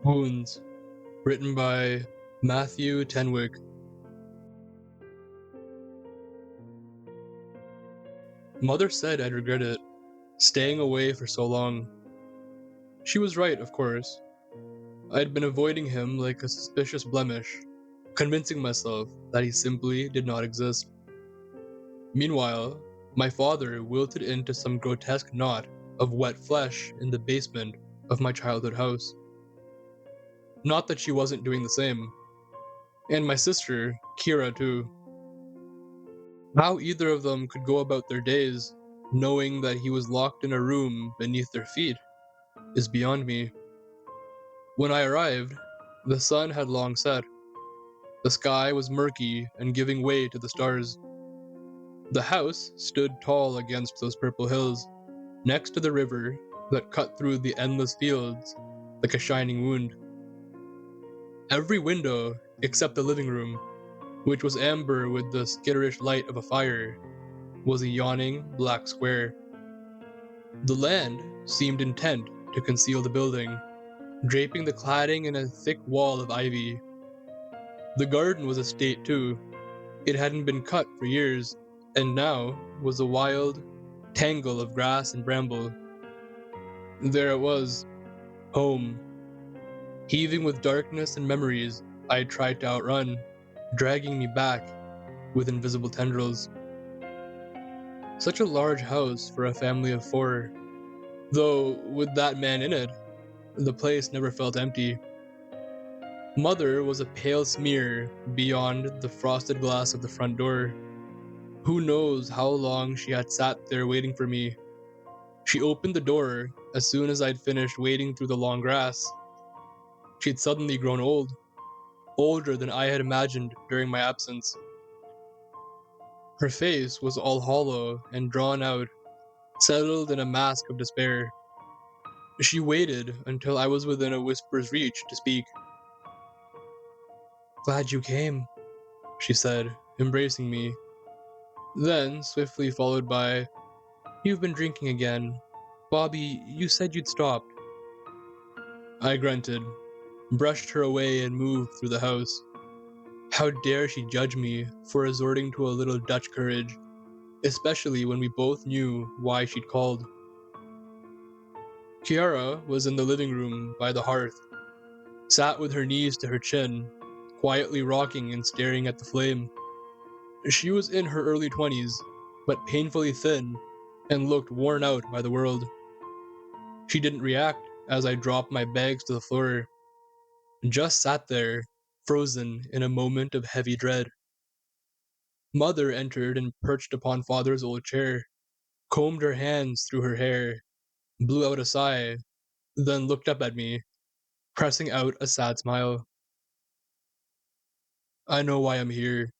Wounds, written by Matthew Tenwick. Mother said I'd regret it, staying away for so long. She was right, of course. I'd been avoiding him like a suspicious blemish, convincing myself that he simply did not exist. Meanwhile, my father wilted into some grotesque knot of wet flesh in the basement of my childhood house. Not that she wasn't doing the same. And my sister, Kira, too. How either of them could go about their days knowing that he was locked in a room beneath their feet is beyond me. When I arrived, the sun had long set. The sky was murky and giving way to the stars. The house stood tall against those purple hills, next to the river that cut through the endless fields like a shining wound. Every window, except the living room, which was amber with the skitterish light of a fire, was a yawning black square. The land seemed intent to conceal the building, draping the cladding in a thick wall of ivy. The garden was a state too. It hadn't been cut for years, and now was a wild tangle of grass and bramble. There it was, home, heaving with darkness and memories I had tried to outrun, dragging me back with invisible tendrils. Such a large house for a family of four, though with that man in it, the place never felt empty. Mother was a pale smear beyond the frosted glass of the front door. Who knows how long she had sat there waiting for me. She opened the door as soon as I'd finished wading through the long grass. She'd suddenly grown old, older than I had imagined during my absence. Her face was all hollow and drawn out, settled in a mask of despair. She waited until I was within a whisper's reach to speak. "Glad you came," she said, embracing me. Then, swiftly followed by, "You've been drinking again. Bobby, you said you'd stopped." I grunted, brushed her away and moved through the house. How dare she judge me for resorting to a little Dutch courage, especially when we both knew why she'd called. Kiara was in the living room by the hearth, sat with her knees to her chin, quietly rocking and staring at the flame. She was in her early 20s, but painfully thin and looked worn out by the world. She didn't react as I dropped my bags to the floor, just sat there, frozen in a moment of heavy dread. Mother entered and perched upon father's old chair, combed her hands through her hair, blew out a sigh, then looked up at me, pressing out a sad smile. "I know why I'm here,"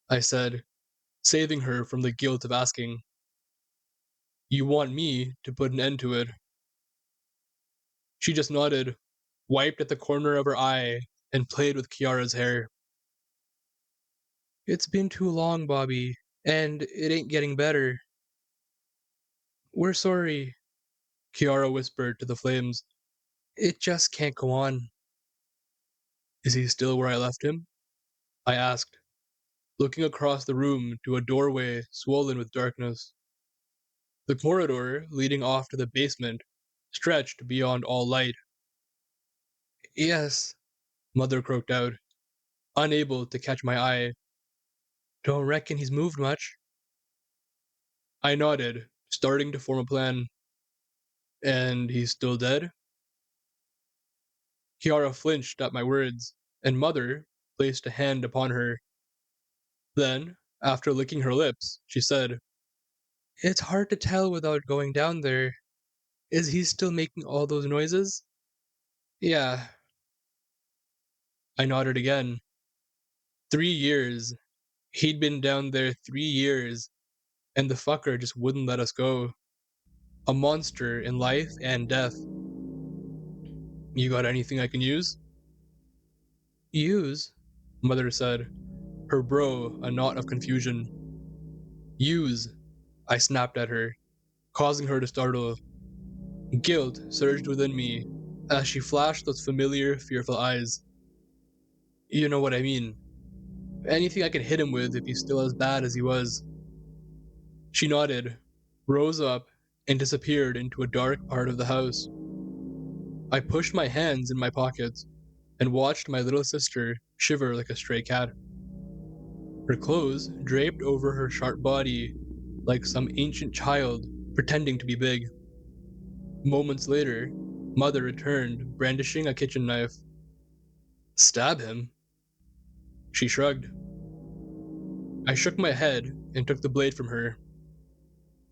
I said, saving her from the guilt of asking. "You want me to put an end to it." She just nodded, wiped at the corner of her eye, and played with Kiara's hair. "It's been too long, Bobby, and it ain't getting better." "We're sorry," Kiara whispered to the flames. "It just can't go on." "Is he still where I left him?" I asked, looking across the room to a doorway swollen with darkness. The corridor leading off to the basement stretched beyond all light. "Yes," Mother croaked out, unable to catch my eye. "Don't reckon he's moved much." I nodded, starting to form a plan. "And he's still dead?" Kiara flinched at my words, and Mother placed a hand upon her. Then, after licking her lips, she said, "It's hard to tell without going down there. Is he still making all those noises?" "Yeah." I nodded again. 3 years. He'd been down there 3 years, and the fucker just wouldn't let us go. A monster in life and death. "You got anything I can use?" "Use?" Mother said, her brow a knot of confusion. "Use," I snapped at her, causing her to startle. Guilt surged within me. as she flashed those familiar, fearful eyes. You know what I mean. Anything I could hit him with if he's still as bad as he was. She nodded, rose up, and disappeared into a dark part of the house. I pushed my hands in my pockets and watched my little sister shiver like a stray cat. Her clothes draped over her sharp body like some ancient child pretending to be big. Moments later, Mother returned, brandishing a kitchen knife. Stab him? She shrugged. I shook my head and took the blade from her.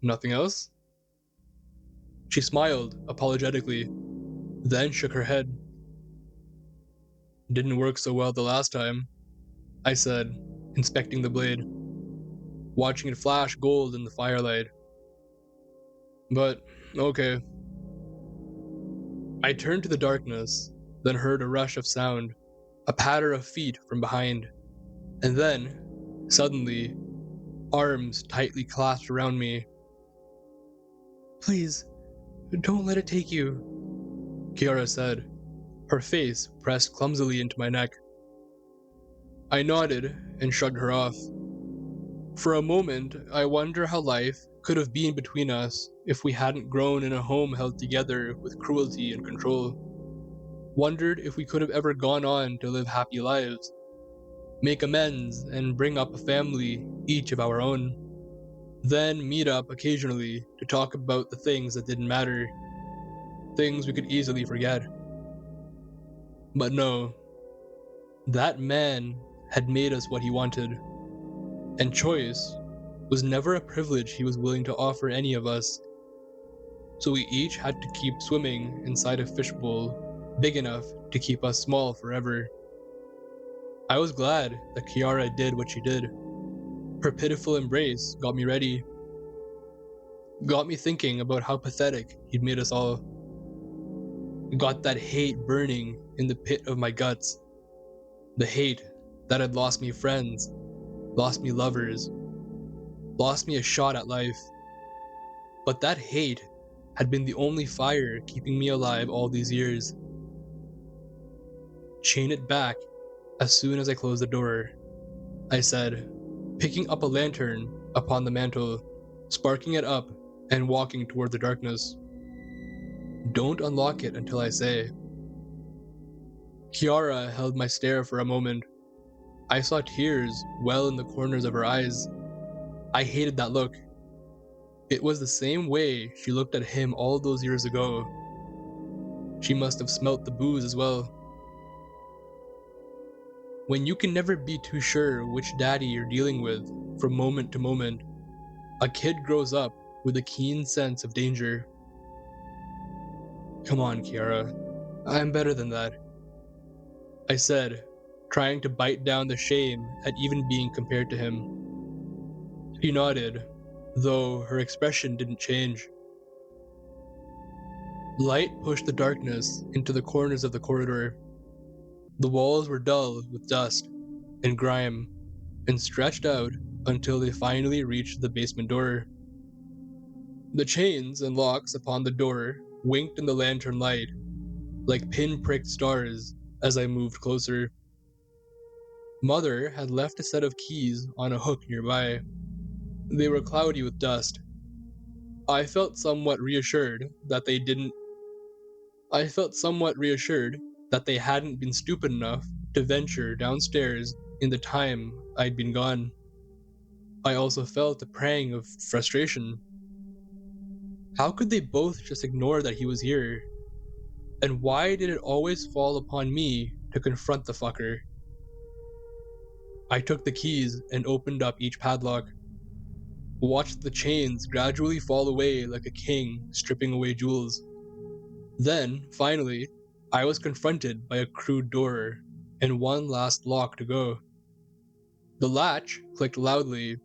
Nothing else? She smiled apologetically, then shook her head. Didn't work so well the last time, I said, inspecting the blade, watching it flash gold in the firelight. But, okay. I turned to the darkness, then heard a rush of sound, a patter of feet from behind, and then, suddenly, arms tightly clasped around me. Please, don't let it take you, Kiara said, her face pressed clumsily into my neck. I nodded and shrugged her off. For a moment, I wonder how life could have been between us if we hadn't grown in a home held together with cruelty and control. Wondered if we could have ever gone on to live happy lives, make amends, and bring up a family, each of our own. Then meet up occasionally to talk about the things that didn't matter, things we could easily forget. But no, that man had made us what he wanted, and choice was never a privilege he was willing to offer any of us. So we each had to keep swimming inside a fishbowl big enough to keep us small forever. I was glad that Kiara did what she did. Her pitiful embrace got me ready, got me thinking about how pathetic he'd made us all. Got that hate burning in the pit of my guts. The hate that had lost me friends, lost me lovers, lost me a shot at life. But that hate had been the only fire keeping me alive all these years. Chain it back as soon as I closed the door, I said, picking up a lantern upon the mantel, sparking it up, and walking toward the darkness. Don't unlock it until I say. Kiara held my stare for a moment. I saw tears well in the corners of her eyes. I hated that look. It was the same way she looked at him all those years ago. She must have smelt the booze as well. When you can never be too sure which daddy you're dealing with from moment to moment, a kid grows up with a keen sense of danger. Come on, Kiara. I'm better than that, I said, trying to bite down the shame at even being compared to him. She nodded, though her expression didn't change. Light pushed the darkness into the corners of the corridor. The walls were dull with dust and grime, and stretched out until they finally reached the basement door. The chains and locks upon the door winked in the lantern light, like pin-pricked stars, as I moved closer. Mother had left a set of keys on a hook nearby. They were cloudy with dust. I felt somewhat reassured that they hadn't been stupid enough to venture downstairs in the time I'd been gone. I also felt a pang of frustration. How could they both just ignore that he was here? And why did it always fall upon me to confront the fucker? I took the keys and opened up each padlock. Watched the chains gradually fall away like a king stripping away jewels. Then, finally, I was confronted by a crude door and one last lock to go. The latch clicked loudly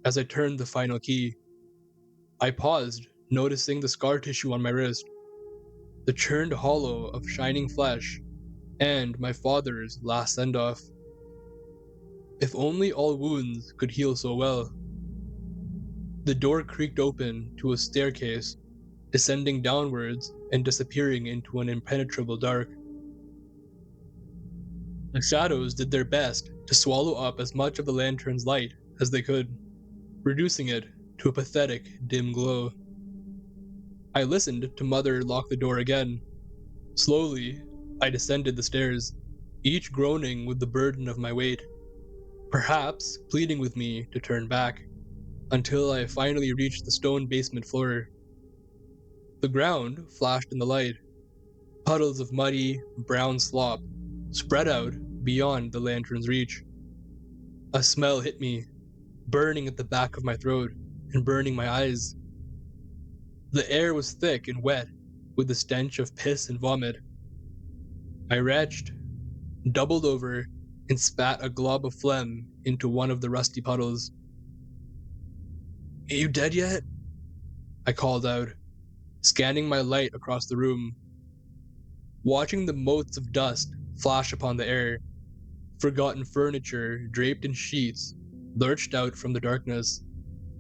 as I turned the final key. I paused, noticing the scar tissue on my wrist, the churned hollow of shining flesh, and my father's last send-off. If only all wounds could heal so well. The door creaked open to a staircase, descending downwards and disappearing into an impenetrable dark. The shadows did their best to swallow up as much of the lantern's light as they could, reducing it to a pathetic, dim glow. I listened to Mother lock the door again. Slowly, I descended the stairs, each groaning with the burden of my weight, perhaps pleading with me to turn back, until I finally reached the stone basement floor. The ground flashed in the light, puddles of muddy, brown slop spread out beyond the lantern's reach. A smell hit me, burning at the back of my throat and burning my eyes. The air was thick and wet with the stench of piss and vomit. I retched, doubled over, and spat a glob of phlegm into one of the rusty puddles. "Are you dead yet?" I called out, scanning my light across the room. Watching the motes of dust flash upon the air, forgotten furniture draped in sheets lurched out from the darkness,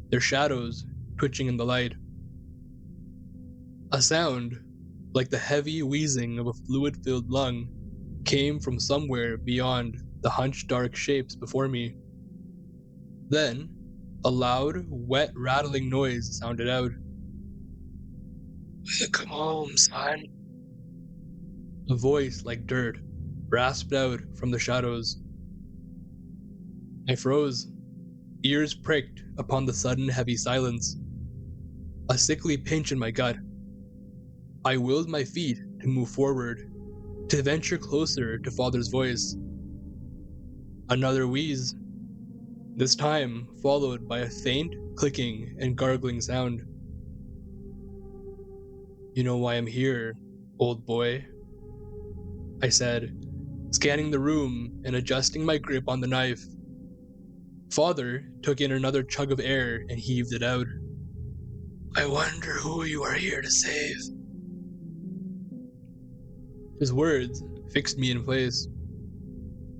their shadows twitching in the light. A sound, like the heavy wheezing of a fluid-filled lung, came from somewhere beyond the hunched dark shapes before me. Then, a loud, wet rattling noise sounded out. "Come home, son." A voice like dirt rasped out from the shadows. I froze, ears pricked upon the sudden heavy silence. A sickly pinch in my gut. I willed my feet to move forward, to venture closer to Father's voice. Another wheeze, this time followed by a faint clicking and gargling sound. "You know why I'm here, old boy," I said, scanning the room and adjusting my grip on the knife. Father took in another chug of air and heaved it out. "I wonder who you are here to save." His words fixed me in place.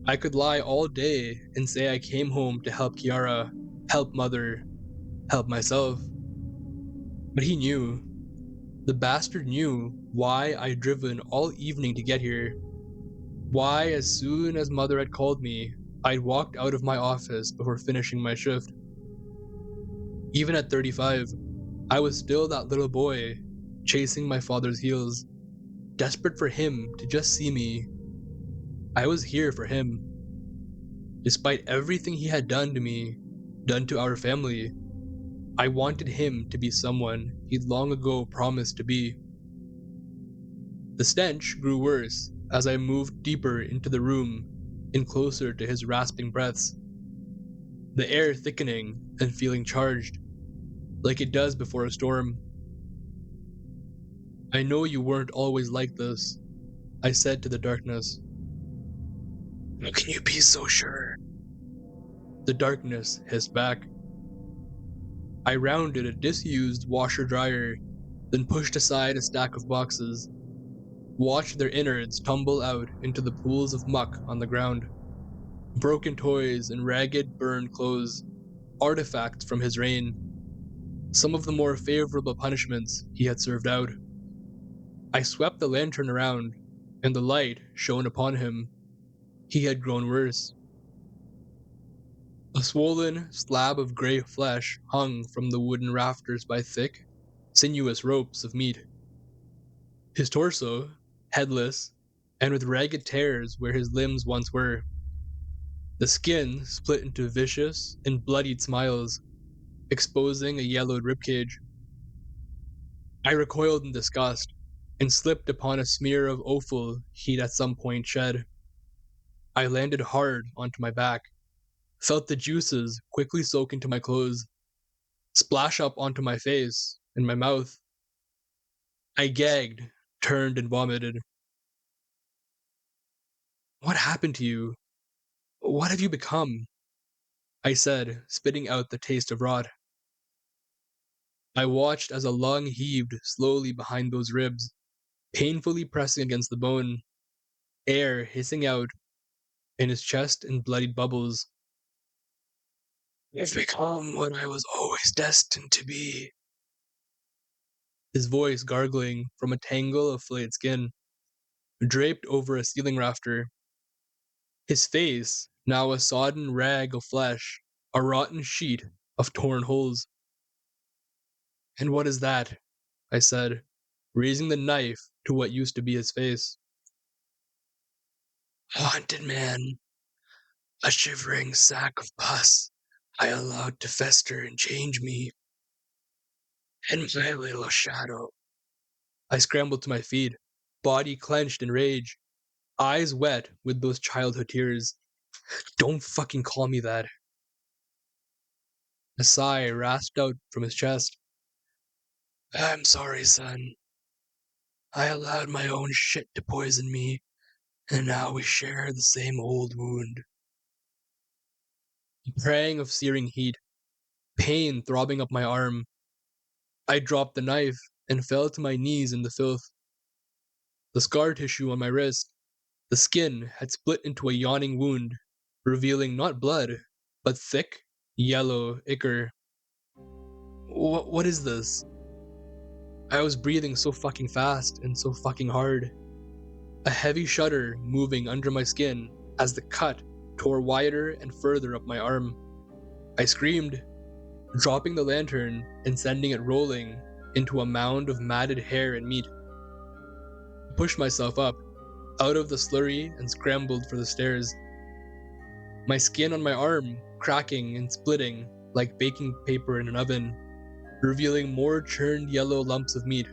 I could lie all day and say I came home to help Kiara, help Mother, help myself. But he knew. The bastard knew why I'd driven all evening to get here. Why, as soon as Mother had called me, I'd walked out of my office before finishing my shift. Even at 35, I was still that little boy, chasing my father's heels, desperate for him to just see me. I was here for him. Despite everything he had done to me, done to our family, I wanted him to be someone he'd long ago promised to be. The stench grew worse as I moved deeper into the room and closer to his rasping breaths. The air thickening and feeling charged, like it does before a storm. "I know you weren't always like this," I said to the darkness. "How can you be so sure?" The darkness hissed back. I rounded a disused washer-dryer, then pushed aside a stack of boxes, watched their innards tumble out into the pools of muck on the ground. Broken toys and ragged, burned clothes, artifacts from his reign, some of the more favorable punishments he had served out. I swept the lantern around, and the light shone upon him. He had grown worse. A swollen slab of gray flesh hung from the wooden rafters by thick, sinuous ropes of meat. His torso, headless, and with ragged tears where his limbs once were. The skin split into vicious and bloodied smiles, exposing a yellowed ribcage. I recoiled in disgust and slipped upon a smear of offal he'd at some point shed. I landed hard onto my back, felt the juices quickly soak into my clothes, splash up onto my face and my mouth. I gagged, turned, and vomited. "What happened to you? What have you become?" I said, spitting out the taste of rot. I watched as a lung heaved slowly behind those ribs, painfully pressing against the bone, air hissing out in his chest in bloodied bubbles. "I've become what I was always destined to be." his voice gargling from a tangle of flayed skin, draped over a ceiling rafter. His face, now a sodden rag of flesh, a rotten sheet of torn holes. "And what is that?" I said, raising the knife to what used to be his face. "A haunted man, a shivering sack of pus I allowed to fester and change me, and my little shadow." I scrambled to my feet, body clenched in rage, eyes wet with those childhood tears. "Don't fucking call me that." A sigh rasped out from his chest. "I'm sorry, son. I allowed my own shit to poison me, and now we share the same old wound." A prang of searing heat, pain throbbing up my arm. I dropped the knife and fell to my knees in the filth. The scar tissue on my wrist, the skin had split into a yawning wound, revealing not blood, but thick, yellow ichor. What is this? I was breathing so fucking fast and so fucking hard. A heavy shudder moving under my skin as the cut tore wider and further up my arm. I screamed, dropping the lantern and sending it rolling into a mound of matted hair and meat. I pushed myself up, out of the slurry, and scrambled for the stairs. My skin on my arm cracking and splitting like baking paper in an oven, revealing more churned yellow lumps of meat.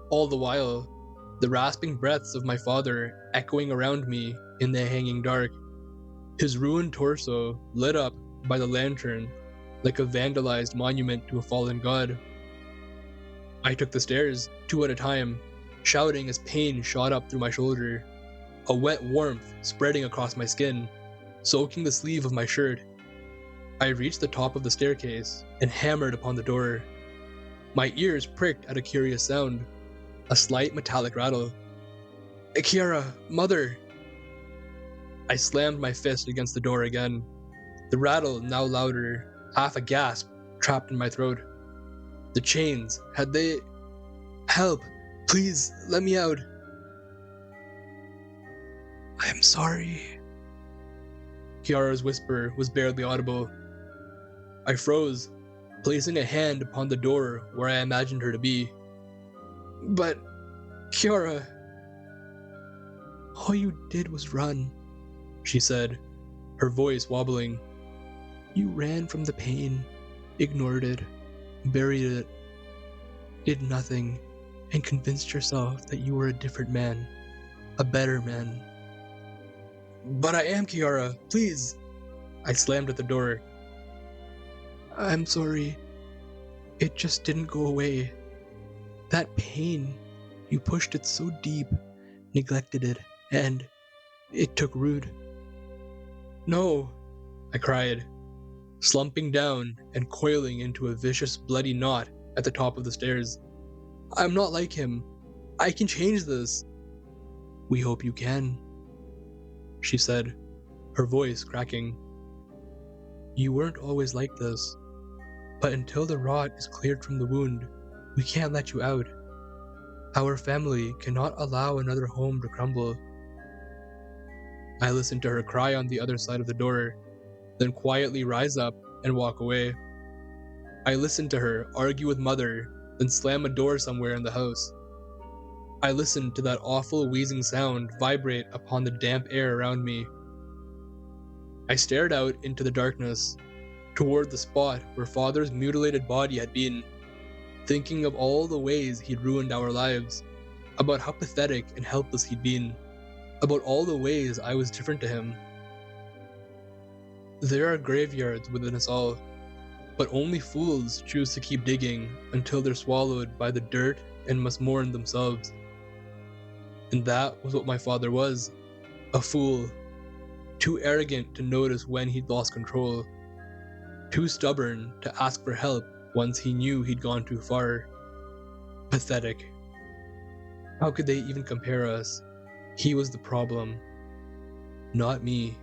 All the while, the rasping breaths of my father echoing around me in the hanging dark, his ruined torso lit up by the lantern like a vandalized monument to a fallen god. I took the stairs, 2 at a time, shouting as pain shot up through my shoulder, a wet warmth spreading across my skin, soaking the sleeve of my shirt. I reached the top of the staircase and hammered upon the door. My ears pricked at a curious sound, a slight metallic rattle. "Kiara, mother!" I slammed my fist against the door again, the rattle now louder, half a gasp trapped in my throat. The chains, had they... "Help! Please, let me out!" "I'm sorry." Kiara's whisper was barely audible. I froze, placing a hand upon the door where I imagined her to be. "But, Kiara..." "All you did was run," she said, her voice wobbling. "You ran from the pain, ignored it, buried it, did nothing, and convinced yourself that you were a different man, a better man." "But I am, Kiara, please." I slammed at the door. "I'm sorry. It just didn't go away. That pain, you pushed it so deep, neglected it, and it took root." "No," I cried, slumping down and coiling into a vicious bloody knot at the top of the stairs. "I'm not like him. I can change this." "We hope you can," she said, her voice cracking. "You weren't always like this, but until the rot is cleared from the wound, we can't let you out. Our family cannot allow another home to crumble." I listened to her cry on the other side of the door, then quietly rise up and walk away. I listened to her argue with mother, then slam a door somewhere in the house. I listened to that awful wheezing sound vibrate upon the damp air around me. I stared out into the darkness, toward the spot where father's mutilated body had been, thinking of all the ways he'd ruined our lives, about how pathetic and helpless he'd been, about all the ways I was different to him. There are graveyards within us all, but only fools choose to keep digging until they're swallowed by the dirt and must mourn themselves. And that was what my father was, a fool, too arrogant to notice when he'd lost control, too stubborn to ask for help once he knew he'd gone too far. Pathetic. How could they even compare us? He was the problem, not me.